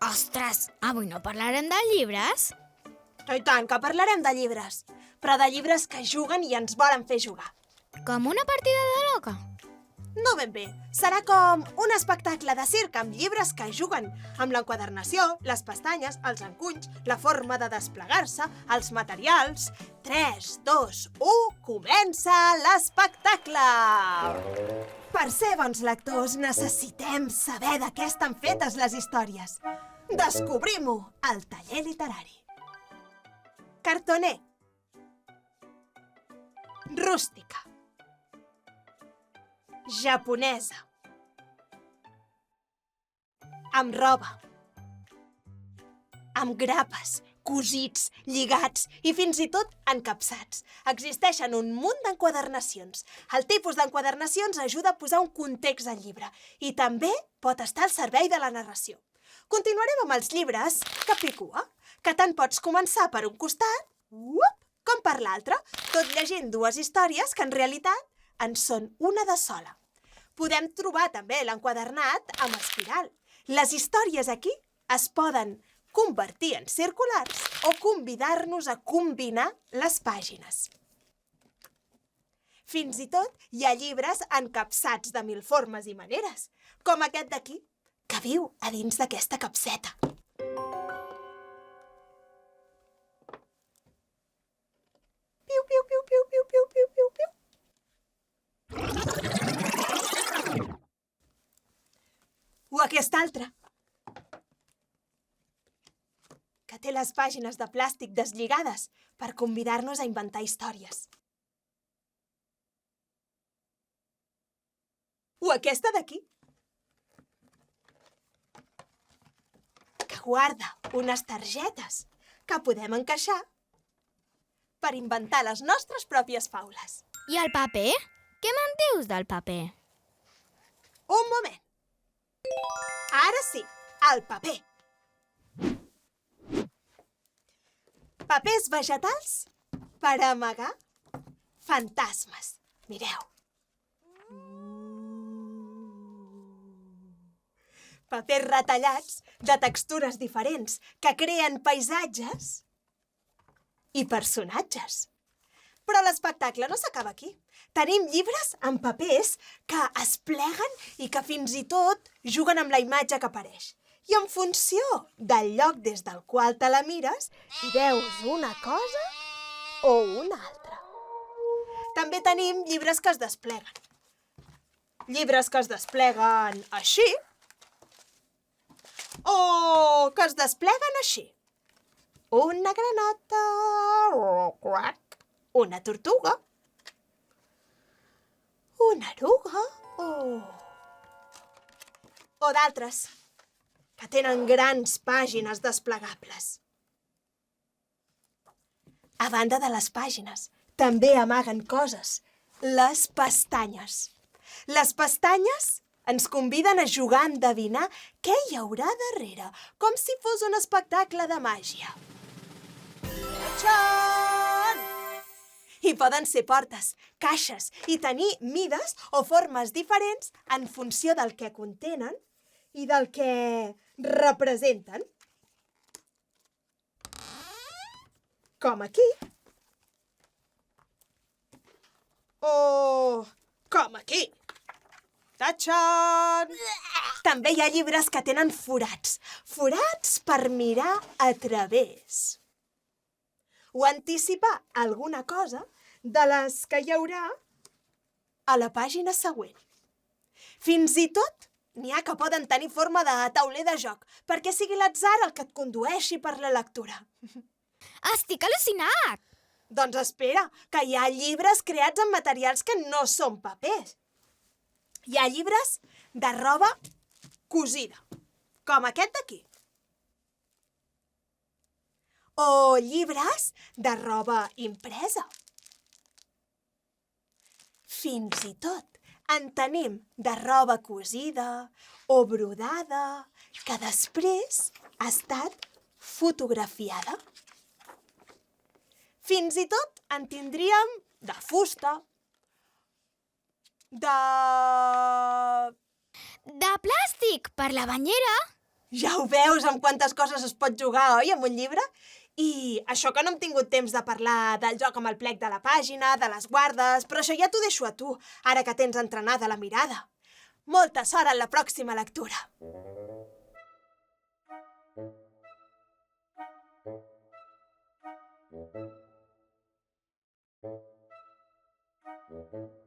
Ostres, avui no parlarem de llibres? I tant, que parlarem de llibres, però de llibres que juguen i ens volen fer jugar. Com una partida de loca? No ben bé. Serà com un espectacle de circ amb llibres que juguen, amb l'enquadernació, les pestanyes, els encunys, la forma de desplegar-se, els materials... 3, 2, 1, comença l'espectacle! Per ser bons lectors necessitem saber de què estan fetes les històries. Descobrim-ho al taller literari. Cartoner. Rústica. Japonesa. Amb roba. Amb grapes, cosits, lligats i fins i tot encapsats. Existeixen un munt d'enquadernacions. El tipus d'enquadernacions ajuda a posar un context al llibre i també pot estar al servei de la narració. Continuarem amb els llibres Capicua, que tant pots començar per un costat com per l'altre, tot llegint dues històries que en realitat en són una de sola. Podem trobar també l'enquadernat amb espiral. Les històries aquí es poden convertir en circulars o convidar-nos a combinar les pàgines. Fins i tot hi ha llibres encapsats de mil formes i maneres, com aquest d'aquí, que viu a dins d'aquesta capseta. Piu, piu, piu, piu, piu, piu, piu, piu, piu. O aquesta altra, que té les pàgines de plàstic deslligades per convidar-nos a inventar històries. O aquesta d'aquí, que guarda unes targetes que podem encaixar per inventar les nostres pròpies faules. I el paper? Què me'n dius del paper? Un moment. Ara sí, el paper. Papers vegetals per amagar fantasmes. Mireu. Papers retallats de textures diferents que creen paisatges i personatges. Però l'espectacle no s'acaba aquí. Tenim llibres amb papers que es pleguen i que fins i tot juguen amb la imatge que apareix. I en funció del lloc des del qual te la mires, hi veus una cosa o una altra. També tenim llibres que es despleguen. Llibres que es despleguen així o que es despleguen així. Una granota, una tortuga, una eruga o d'altres que tenen grans pàgines desplegables. A banda de les pàgines, també amaguen coses, les pestanyes. Les pestanyes ens conviden a jugar a endevinar què hi haurà darrere, com si fos un espectacle de màgia. Txan! I poden ser portes, caixes i tenir mides o formes diferents en funció del que contenen i del que representen. Com aquí. O com aquí. Tachan! També hi ha llibres que tenen forats. Forats per mirar a través. O anticipar alguna cosa de les que hi haurà a la pàgina següent. Fins i tot n'hi ha que poden tenir forma de tauler de joc, perquè sigui l'atzar el que et condueixi per la lectura. Estic al·lucinat! Doncs espera, que hi ha llibres creats amb materials que no són papers. Hi ha llibres de roba cosida, com aquest d'aquí. O llibres de roba impresa. Fins i tot en tenim de roba cosida o brodada que després ha estat fotografiada. Fins i tot en tindríem de fusta, De plàstic, per la banyera. Ja ho veus amb quantes coses es pot jugar, oi, amb un llibre? I això que no hem tingut temps de parlar del joc amb el plec de la pàgina, de les guardes, però això ja t'ho deixo a tu, ara que tens entrenada la mirada. Molta sort en la pròxima lectura. Thank you.